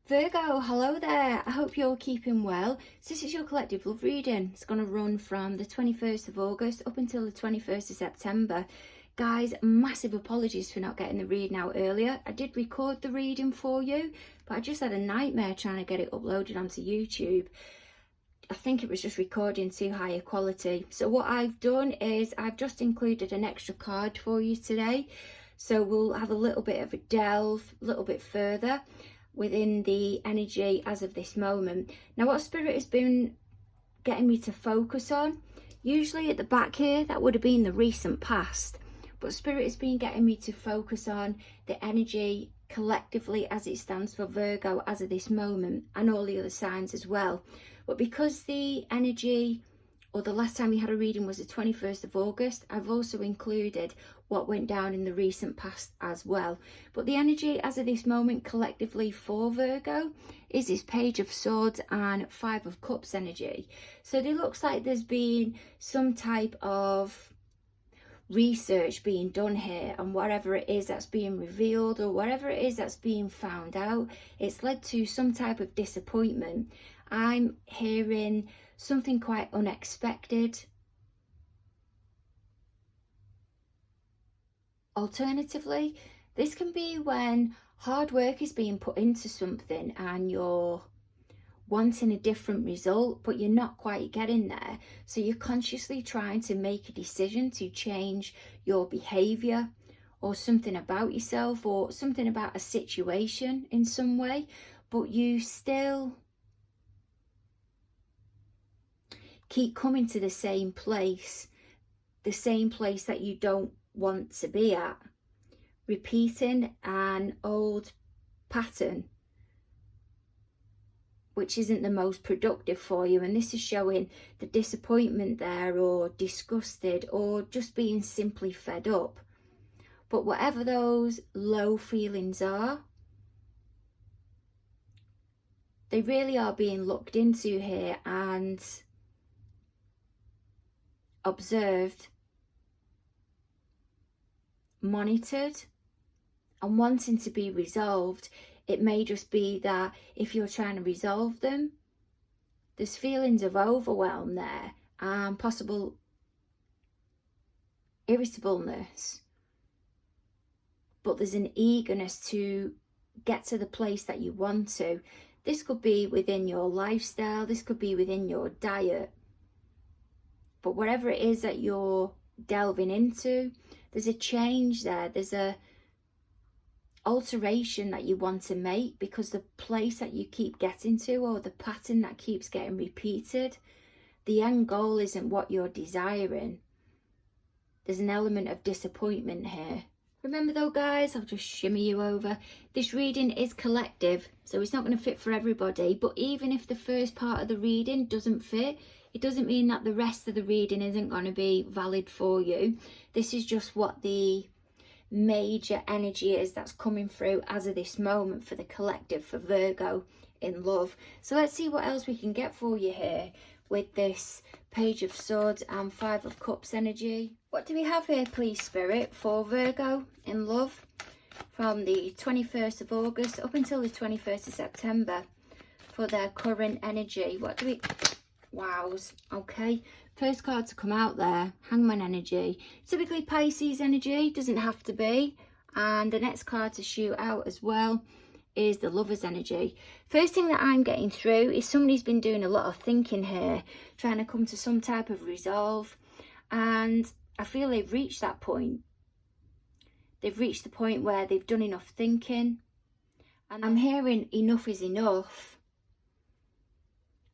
Virgo, hello there. I hope you're keeping well. So this is your collective love reading. It's going to run from the 21st of August up until the 21st of September. Guys, massive apologies for not getting the reading out earlier. I did record the reading for you, but I just had a nightmare trying to get it uploaded onto YouTube. I think it was just recording too high a quality. So what I've done is I've just included an extra card for you today. So we'll have a little bit of a delve, a little bit further within the energy as of this moment. Now, what Spirit has been getting me to focus on, usually at the back here, that would have been the recent past, but Spirit has been getting me to focus on the energy collectively as it stands for Virgo as of this moment, and all the other signs as well. But because the energy, or the last time we had a reading was the 21st of August, I've also included what went down in the recent past as well. But the energy as of this moment collectively for Virgo is this Page of Swords and Five of Cups energy. So it looks like there's been some type of research being done here, and whatever it is that's being revealed or whatever it is that's being found out, it's led to some type of disappointment. I'm hearing something quite unexpected. Alternatively, this can be when hard work is being put into something and you're wanting a different result, but you're not quite getting there. So you're consciously trying to make a decision to change your behavior or something about yourself or something about a situation in some way, but you still keep coming to the same place that you don't want to be at, repeating an old pattern which isn't the most productive for you. And this is showing the disappointment there, or disgusted, or just being simply fed up. But whatever those low feelings are, they really are being looked into here and observed, monitored, and wanting to be resolved. It may just be that if you're trying to resolve them, there's feelings of overwhelm there and possible irritableness, but there's an eagerness to get to the place that you want to. This could be within your lifestyle, this could be within your diet, but whatever it is that you're delving into, there's a change there, there's a alteration that you want to make, because the place that you keep getting to, or the pattern that keeps getting repeated, the end goal isn't what you're desiring. There's an element of disappointment here. Remember though, guys, I'll just shimmy you over, this reading is collective, so it's not going to fit for everybody. But even if the first part of the reading doesn't fit, it doesn't mean that the rest of the reading isn't going to be valid for you. This is just what the major energy is that's coming through as of this moment for the collective, for Virgo in love. So let's see what else we can get for you here with this Page of Swords and Five of Cups energy. What do we have here, please, Spirit, for Virgo in love from the 21st of August up until the 21st of September for their current energy? What do we... Wows. Okay, first card to come out there, Hangman energy. Typically Pisces energy, doesn't have to be. And the next card to shoot out as well is the Lover's energy. First thing that I'm getting through is somebody's been doing a lot of thinking here, trying to come to some type of resolve, and I feel they've reached that point. They've reached the point where they've done enough thinking, and I'm hearing enough is enough.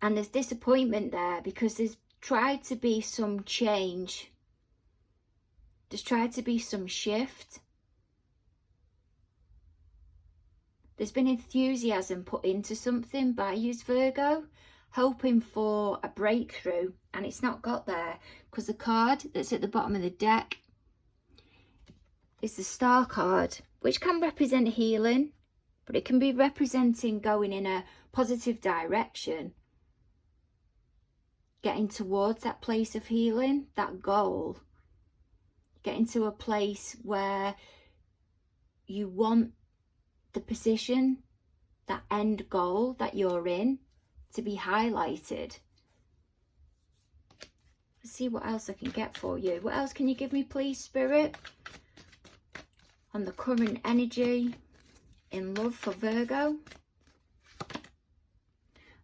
And there's disappointment there because there's tried to be some change. There's tried to be some shift. There's been enthusiasm put into something by you, Virgo, hoping for a breakthrough, and it's not got there because the card that's at the bottom of the deck is the Star card, which can represent healing, but it can be representing going in a positive direction, getting towards that place of healing, that goal, getting to a place where you want the position that end goal that you're in to be highlighted. Let's see what else I can get for you. What else can you give me, please, Spirit, on the current energy in love for Virgo?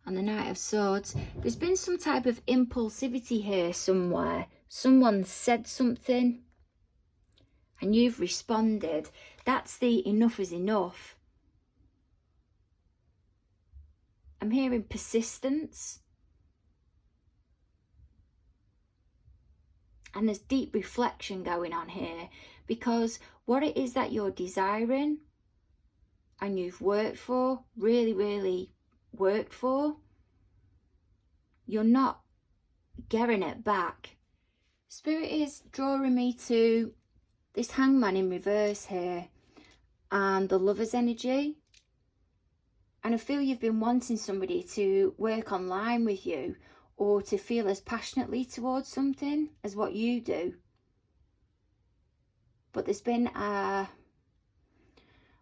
On the Knight of Swords, there's been some type of impulsivity here somewhere. Someone said something and you've responded. That's the enough is enough. I'm hearing persistence. And there's deep reflection going on here, because what it is that you're desiring and you've worked for, really worked for, you're not getting it back. Spirit is drawing me to this Hangman in reverse here and the Lover's energy. And I feel you've been wanting somebody to work online with you or to feel as passionately towards something as what you do. But there's been a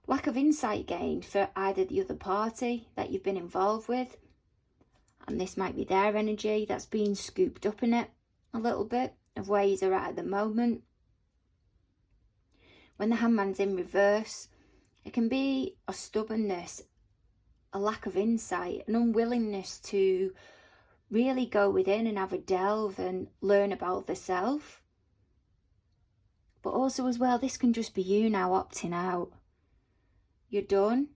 lack of insight gained for either the other party that you've been involved with. And this might be their energy that's being scooped up in it a little bit of where you're at the moment. When the Hangman's in reverse, it can be a stubbornness, a lack of insight, an unwillingness to really go within and have a delve and learn about the self. But also as well, this can just be you now opting out. You're done.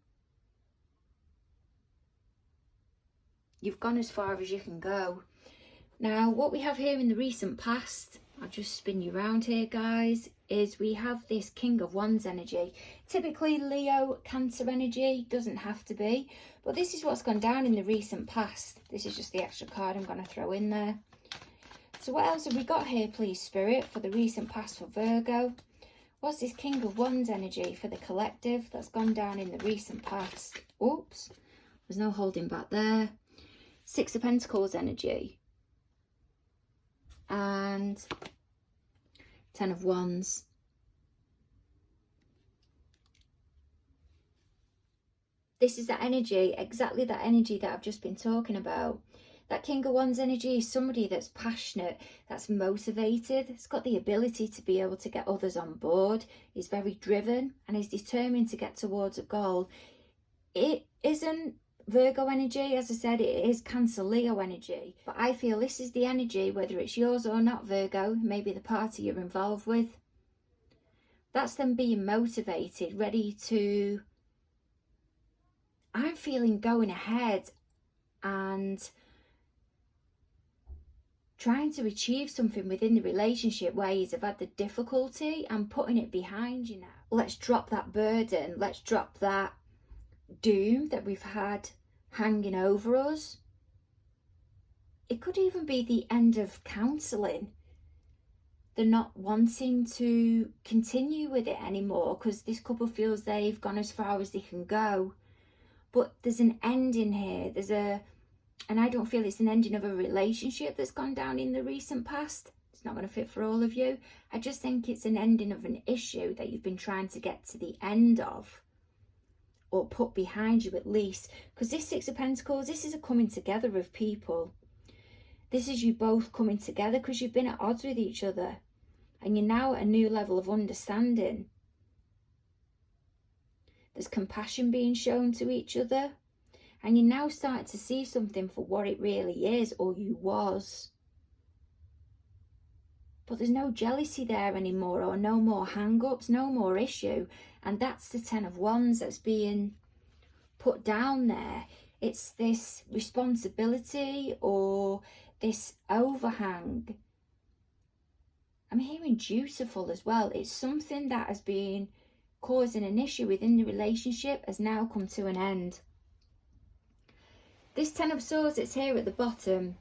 You've gone as far as you can go. Now, what we have here in the recent past, I'll just spin you around here, guys, is we have this King of Wands energy. Typically Leo, Cancer energy, doesn't have to be, but this is what's gone down in the recent past. This is just the extra card I'm going to throw in there. So what else have we got here, please, Spirit, for the recent past for Virgo? What's this King of Wands energy for the collective that's gone down in the recent past? Oops, there's no holding back there. Six of Pentacles energy. And Ten of Wands. This is that energy, exactly that energy that I've just been talking about. That King of Wands energy is somebody that's passionate, that's motivated, it's got the ability to be able to get others on board, is very driven and is determined to get towards a goal. It isn't Virgo energy, as I said, it is Cancer Leo energy. But I feel this is the energy, whether it's yours or not, Virgo, maybe the party you're involved with. That's them being motivated, ready to, I'm feeling, going ahead and trying to achieve something within the relationship where you've had the difficulty and putting it behind you now. Let's drop that burden. Let's drop that doom that we've had hanging over us. It could even be the end of counselling. They're not wanting to continue with it anymore because this couple feels they've gone as far as they can go. But there's an ending here. And I don't feel it's an ending of a relationship that's gone down in the recent past. It's not going to fit for all of you. I just think it's an ending of an issue that you've been trying to get to the end of, or put behind you at least. Because this Six of Pentacles, this is a coming together of people. This is you both coming together because you've been at odds with each other. And you're now at a new level of understanding. There's compassion being shown to each other. And you're now starting to see something for what it really is, or you was. But there's no jealousy there anymore, or no more hang-ups, no more issue. And that's the Ten of Wands that's being put down there. It's this responsibility or this overhang. I'm hearing dutiful as well. It's something that has been causing an issue within the relationship has now come to an end. This Ten of Swords that's here at the bottom,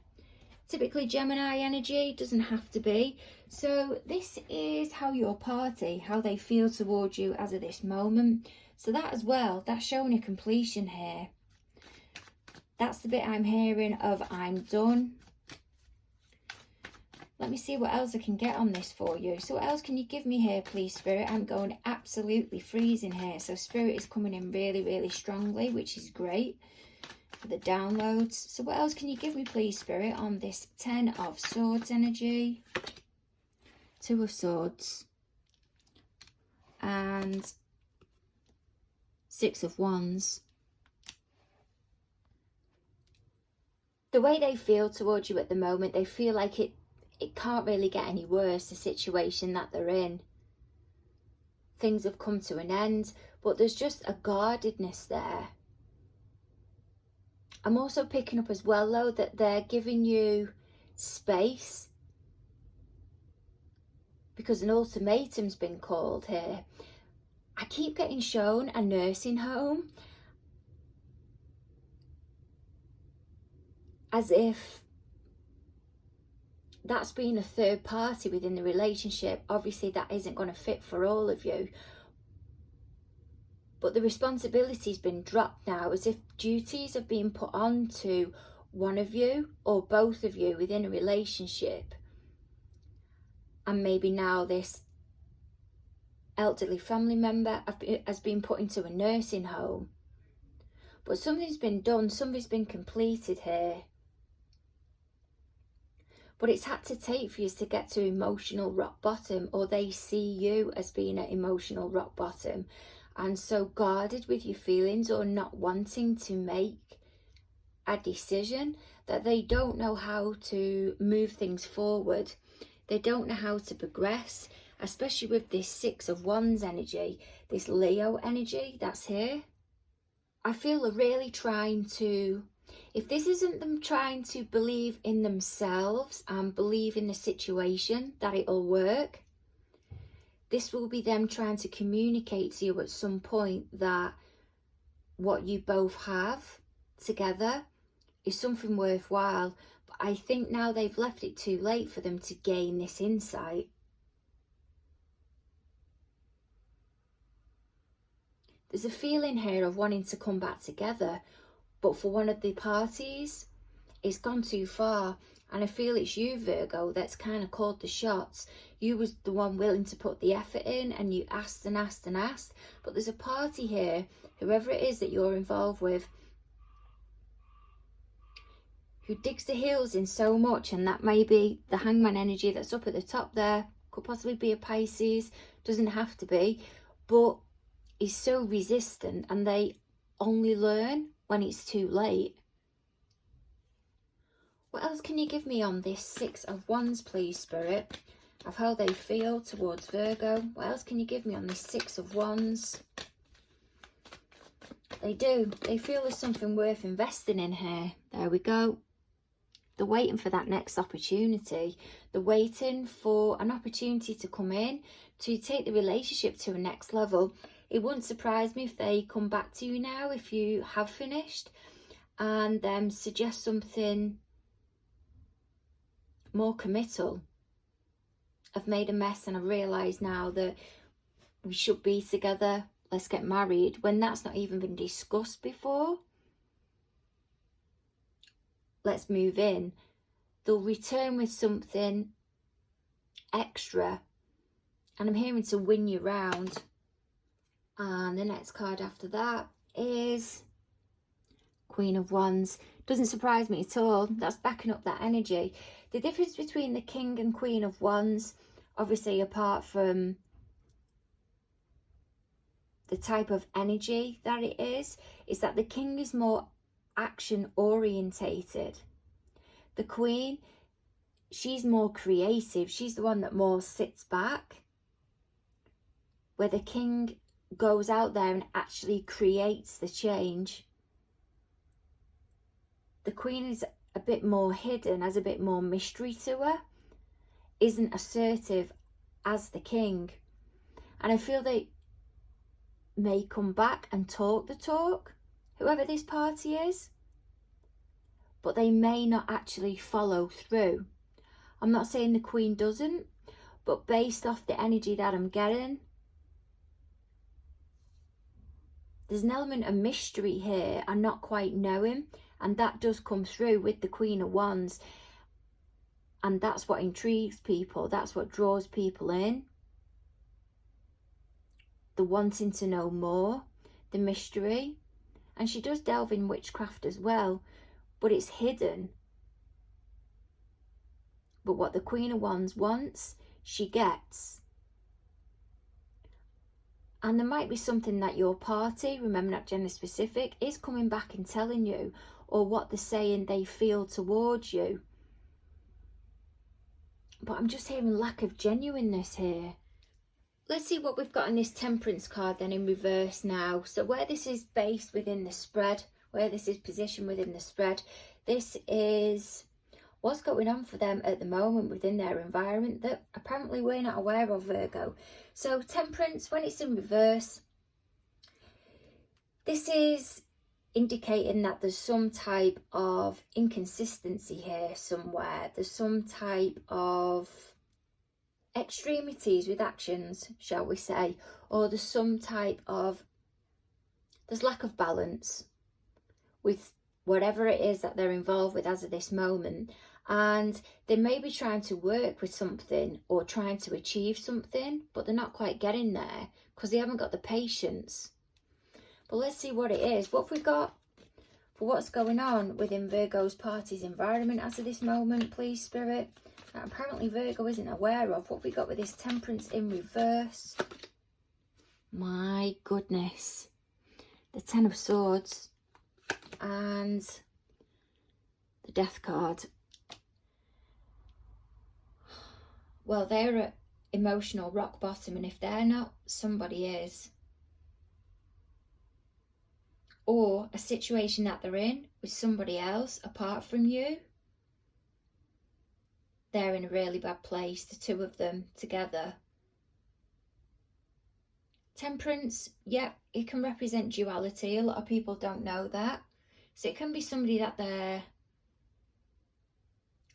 typically Gemini energy, doesn't have to be. So this is how your party, how they feel towards you as of this moment. So that as well, that's showing a completion here. That's the bit I'm hearing of I'm done. Let me see what else I can get on this for you. So what else can you give me here, please, Spirit? I'm going absolutely freezing here. So Spirit is coming in really, really strongly, which is great for the downloads. So what else can you give me, please, Spirit, on this 10 of Swords energy, 2 of Swords, and 6 of Wands? The way they feel towards you at the moment, they feel like it can't really get any worse, the situation that they're in. Things have come to an end, but there's just a guardedness there. I'm also picking up as well, though, that they're giving you space because an ultimatum's been called here. I keep getting shown a nursing home as if that's been a third party within the relationship. Obviously, that isn't going to fit for all of you. But the responsibility's been dropped now, as if duties have been put on to one of you or both of you within a relationship. And maybe now this elderly family member has been put into a nursing home. But something's been done, something's been completed here. But it's had to take for you to get to emotional rock bottom, or they see you as being at emotional rock bottom. And so guarded with your feelings, or not wanting to make a decision, that they don't know how to move things forward. They don't know how to progress, especially with this 6 of Wands energy, this Leo energy that's here. I feel they're really trying to, if this isn't them trying to believe in themselves and believe in the situation that it'll work, this will be them trying to communicate to you at some point that what you both have together is something worthwhile. But I think now they've left it too late for them to gain this insight. There's a feeling here of wanting to come back together, but for one of the parties, it's gone too far. And I feel it's you, Virgo, that's kind of called the shots. You was the one willing to put the effort in, and you asked and asked and asked. But there's a party here, whoever it is that you're involved with, who digs the heels in so much. And that may be the Hangman energy that's up at the top there. Could possibly be a Pisces. Doesn't have to be. But is so resistant, and they only learn when it's too late. What else can you give me on this 6 of Wands, please, Spirit, of how they feel towards Virgo? What else can you give me on this 6 of Wands? They do. They feel there's something worth investing in here. There we go. They're waiting for that next opportunity. They're waiting for an opportunity to come in to take the relationship to a next level. It wouldn't surprise me if they come back to you now, if you have finished, and suggest something more committal. I've made a mess and I've realised now that we should be together, let's get married, when that's not even been discussed before. Let's move in. They'll return with something extra, and I'm hearing to win you round. And the next card after that is Queen of Wands. Doesn't surprise me at all. That's backing up that energy. The difference between the King and Queen of Wands, obviously apart from the type of energy that it is that the King is more action orientated. The Queen, she's more creative. She's the one that more sits back. Where the King goes out there and actually creates the change. The Queen is a bit more hidden, has a bit more mystery to her, isn't assertive as the King. And I feel they may come back and talk the talk, whoever this party is, but they may not actually follow through. I'm not saying the Queen doesn't, but based off the energy that I'm getting, there's an element of mystery here and not quite knowing, and that does come through with the Queen of Wands. And that's what intrigues people. That's what draws people in. The wanting to know more, the mystery. And she does delve in witchcraft as well, but it's hidden. But what the Queen of Wands wants, she gets. And there might be something that your party, remember not gender specific, is coming back and telling you, or what they're saying they feel towards you. But I'm just hearing lack of genuineness here. Let's see what we've got in this Temperance card then in reverse now. So where this is based within the spread, where this is positioned within the spread, this is what's going on for them at the moment within their environment that apparently we're not aware of, Virgo. So Temperance, when it's in reverse, this is indicating that there's some type of inconsistency here somewhere. There's some type of extremities with actions, shall we say, or there's some type of, there's lack of balance with whatever it is that they're involved with as of this moment. And they may be trying to work with something or trying to achieve something, but they're not quite getting there because they haven't got the patience. But let's see what it is. What have we got for what's going on within Virgo's party's environment as of this moment, please, Spirit? That apparently Virgo isn't aware of. What have we got with this Temperance in reverse? My goodness. The Ten of Swords and the Death card. Well, they're at emotional rock bottom, and if they're not, somebody is. Or a situation that they're in with somebody else apart from you. They're in a really bad place, the two of them together. Temperance, yeah, it can represent duality. A lot of people don't know that. So it can be somebody that they're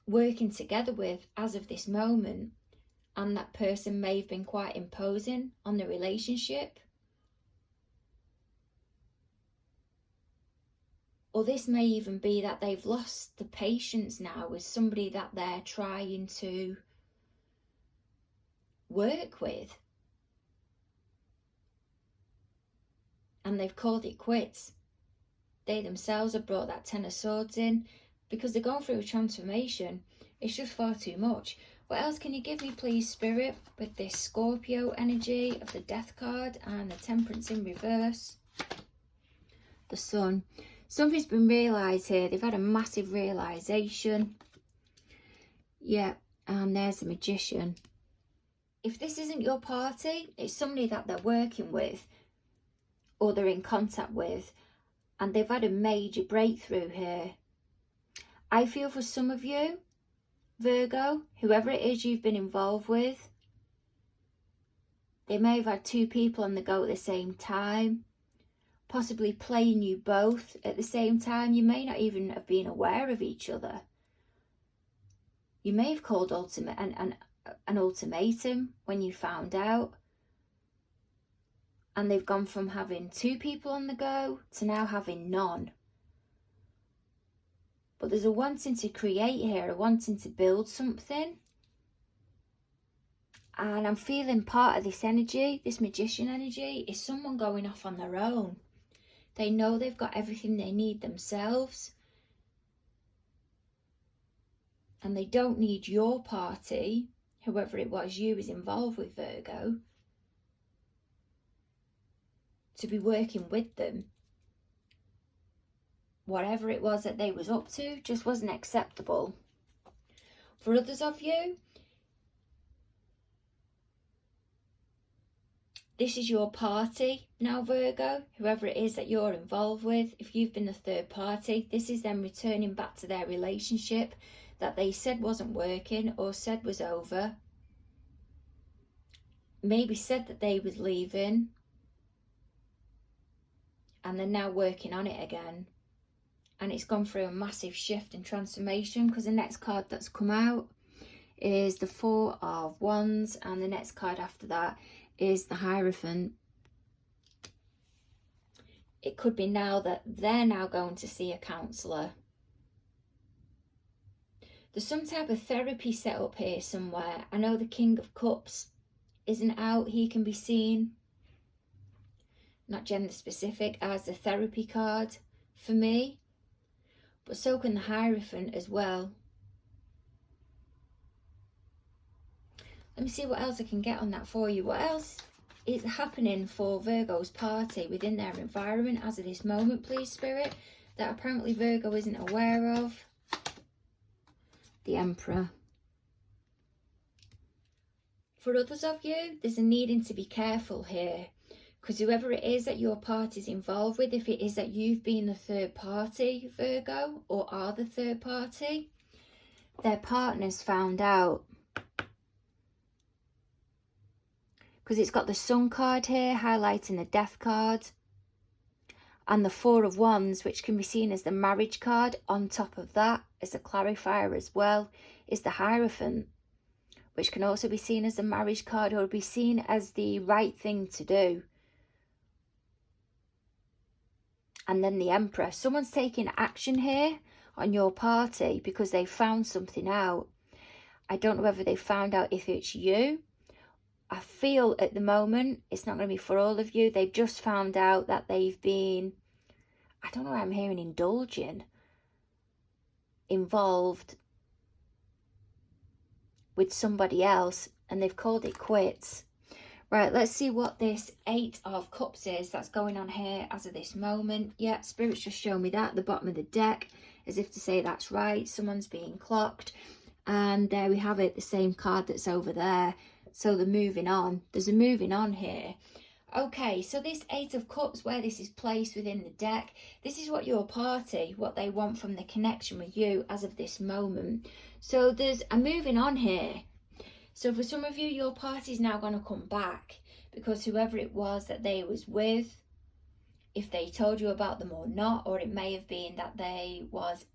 working together with as of this moment, and that person may have been quite imposing on the relationship. Or this may even be that they've lost the patience now with somebody that they're trying to work with. And they've called it quits. They themselves have brought that Ten of Swords in because they're going through a transformation. It's just far too much. What else can you give me, please, Spirit, with this Scorpio energy of the Death card and the Temperance in reverse? The Sun. Something's been realised here. They've had a massive realisation. Yeah, and there's the Magician. If this isn't your party, it's somebody that they're working with or they're in contact with, and they've had a major breakthrough here. I feel for some of you, Virgo, whoever it is you've been involved with, they may have had two people on the go at the same time, possibly playing you both at the same time. You may not even have been aware of each other. You may have called an ultimatum when you found out, and they've gone from having two people on the go to now having none. But there's a wanting to create here, a wanting to build something. And I'm feeling part of this energy, this Magician energy, is someone going off on their own. They know they've got everything they need themselves. And they don't need your party, whoever it was you was involved with, Virgo, to be working with them. Whatever it was that they was up to just wasn't acceptable. For others of you, this is your party now, Virgo, whoever it is that you're involved with. If you've been the third party, this is them returning back to their relationship that they said wasn't working or said was over. Maybe said that they was leaving, and they're now working on it again. And it's gone through a massive shift and transformation, because the next card that's come out is the Four of Wands, and the next card after that is the Hierophant. It could be now that they're now going to see a counsellor. There's some type of therapy set up here somewhere. I know the King of Cups isn't out. He can be seen, not gender specific, as the therapy card for me. But so can the Hierophant as well. Let me see what else I can get on that for you. What else is happening for Virgo's party within their environment as of this moment, please, Spirit, that apparently Virgo isn't aware of? The Emperor. For others of you, there's a needing to be careful here, because whoever it is that your party's involved with, if it is that you've been the third party, Virgo, or are the third party, their partner's found out. Because it's got the Sun card here highlighting the Death card, and the Four of Wands, which can be seen as the marriage card. On top of that, as a clarifier as well, is the Hierophant, which can also be seen as the marriage card, or be seen as the right thing to do. And then the Emperor. Someone's taking action here on your party because they found something out. I don't know whether they found out if it's you. I feel at the moment it's not going to be for all of you. They've just found out that they've been, I don't know what I'm hearing, indulging, involved with somebody else, and they've called it quits. Right, let's see what this Eight of Cups is that's going on here as of this moment. Yeah, Spirit's just shown me that at the bottom of the deck, as if to say that's right, someone's being clocked. And there we have it, the same card that's over there. So they're moving on. There's a moving on here. Okay, so this Eight of Cups, where this is placed within the deck, this is what your party, what they want from the connection with you as of this moment. So there's a moving on here. So for some of you, your party's now going to come back, because whoever it was that they was with, if they told you about them or not, or it may have been that they was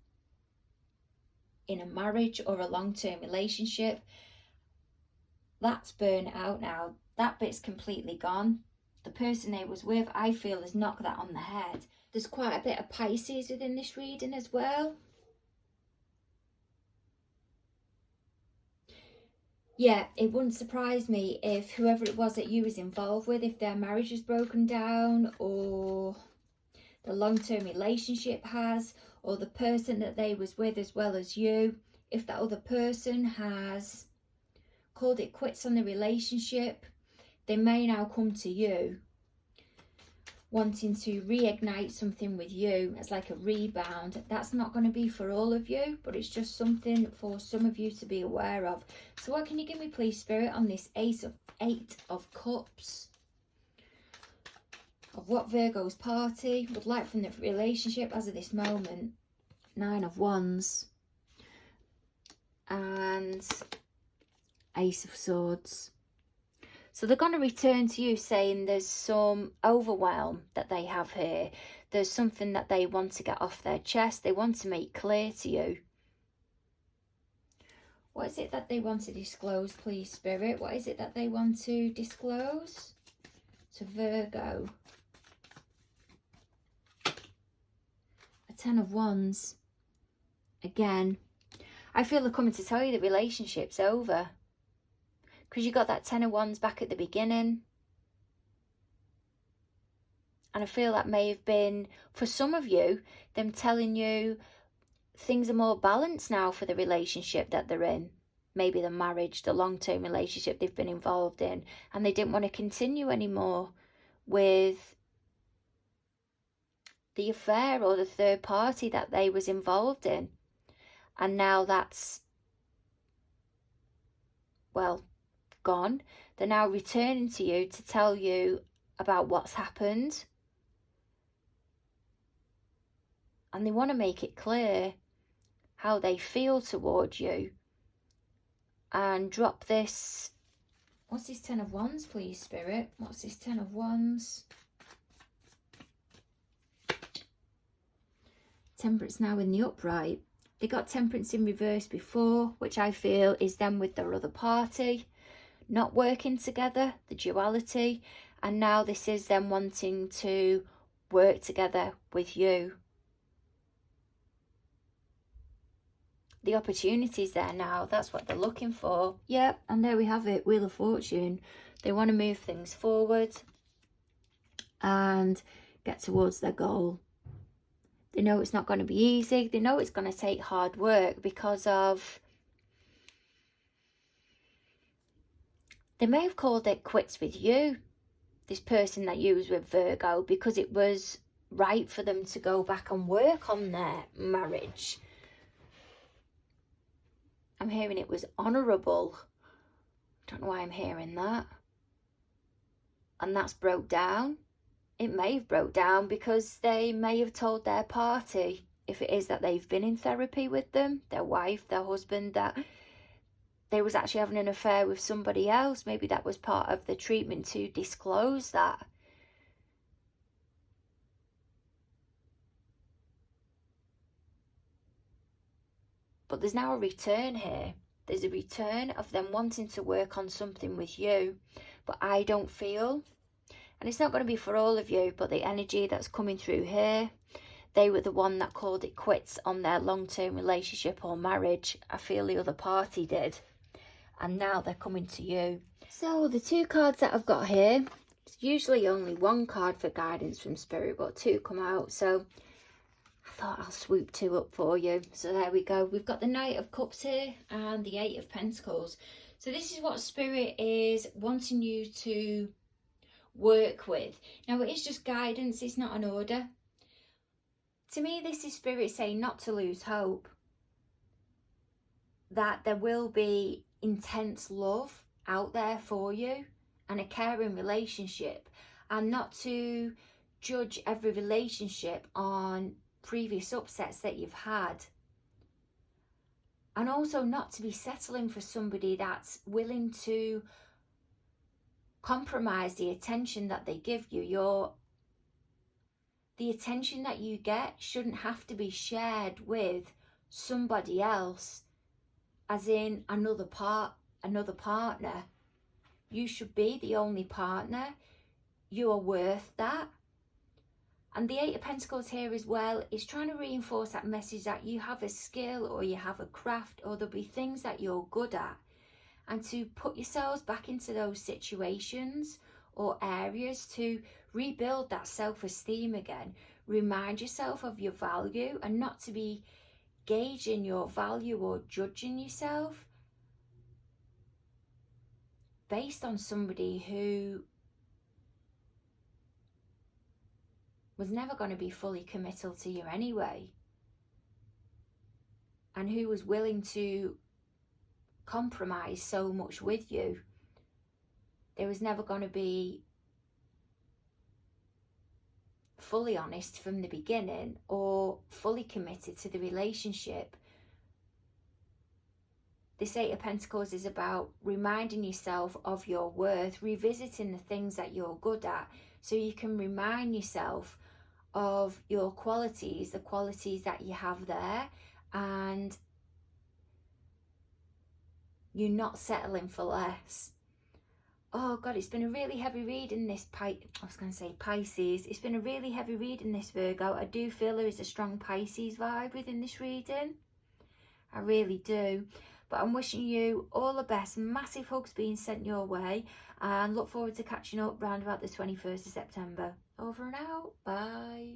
in a marriage or a long-term relationship, that's burnt out now. That bit's completely gone. The person they was with, I feel, has knocked that on the head. There's quite a bit of Pisces within this reading as well. Yeah, it wouldn't surprise me if whoever it was that you was involved with, if their marriage has broken down, or the long-term relationship has, or the person that they was with as well as you, if that other person has called it quits on the relationship, they may now come to you wanting to reignite something with you as like a rebound. That's not going to be for all of you, but it's just something for some of you to be aware of. So what can you give me, please, Spirit, on this Eight of Cups, of what Virgo's party would like from the relationship as of this moment? Nine of Wands and Ace of Swords. So they're going to return to you saying there's some overwhelm that they have here. There's something that they want to get off their chest. They want to make clear to you. What is it that they want to disclose, please, Spirit? What is it that they want to disclose to Virgo? A Ten of Wands. Again, I feel they're coming to tell you the relationship's over, because you got that Ten of Wands back at the beginning. And I feel that may have been, for some of you, them telling you things are more balanced now for the relationship that they're in. Maybe the marriage, the long-term relationship they've been involved in. And they didn't want to continue anymore with the affair or the third party that they was involved in. And now that's, well, gone. They're now returning to you to tell you about what's happened, and they want to make it clear how they feel towards you, and drop this. What's this Ten of Wands, please, Spirit? What's this Ten of Wands? Temperance now in the upright. They got Temperance in reverse before, which I feel is them with their other party, not working together, the duality, and now this is them wanting to work together with you. The opportunity's there now. That's what they're looking for. Yep, and there we have it. Wheel of Fortune. They want to move things forward and get towards their goal. They know it's not going to be easy. They know it's going to take hard work because of... They may have called it quits with you, this person that you was with, Virgo, because it was right for them to go back and work on their marriage. I'm hearing it was honourable. Don't know why I'm hearing that. And that's broke down. It may have broke down because they may have told their party, if it is that they've been in therapy with them, their wife, their husband, that they was actually having an affair with somebody else. Maybe that was part of the treatment to disclose that. But there's now a return here. There's a return of them wanting to work on something with you. But I don't feel... And it's not going to be for all of you, but the energy that's coming through here, they were the one that called it quits on their long-term relationship or marriage. I feel the other party did. And now they're coming to you. So the two cards that I've got here, it's usually only one card for guidance from Spirit, but two come out. So I thought I'll swoop two up for you. So there we go. We've got the Knight of Cups here and the Eight of Pentacles. So this is what Spirit is wanting you to work with. Now, it is just guidance. It's not an order. To me, this is Spirit saying not to lose hope. That there will be intense love out there for you and a caring relationship, and not to judge every relationship on previous upsets that you've had, and also not to be settling for somebody that's willing to compromise the attention that they give you. The attention that you get shouldn't have to be shared with somebody else, as in another partner. You should be the only partner. You are worth that. And the Eight of Pentacles here as well is trying to reinforce that message that you have a skill, or you have a craft, or there'll be things that you're good at. And to put yourselves back into those situations or areas to rebuild that self-esteem again. Remind yourself of your value, and not to be gauging your value or judging yourself based on somebody who was never going to be fully committal to you anyway, and who was willing to compromise so much with you. There was never going to be fully honest from the beginning or fully committed to the relationship. This Eight of Pentacles is about reminding yourself of your worth, revisiting the things that you're good at, so you can remind yourself of your qualities, the qualities that you have there, and you're not settling for less. Oh God, it's been a really heavy read in this Pisces. It's been a really heavy read in this, Virgo. I do feel there is a strong Pisces vibe within this reading. I really do. But I'm wishing you all the best. Massive hugs being sent your way. And look forward to catching up round about the 21st of September. Over and out. Bye.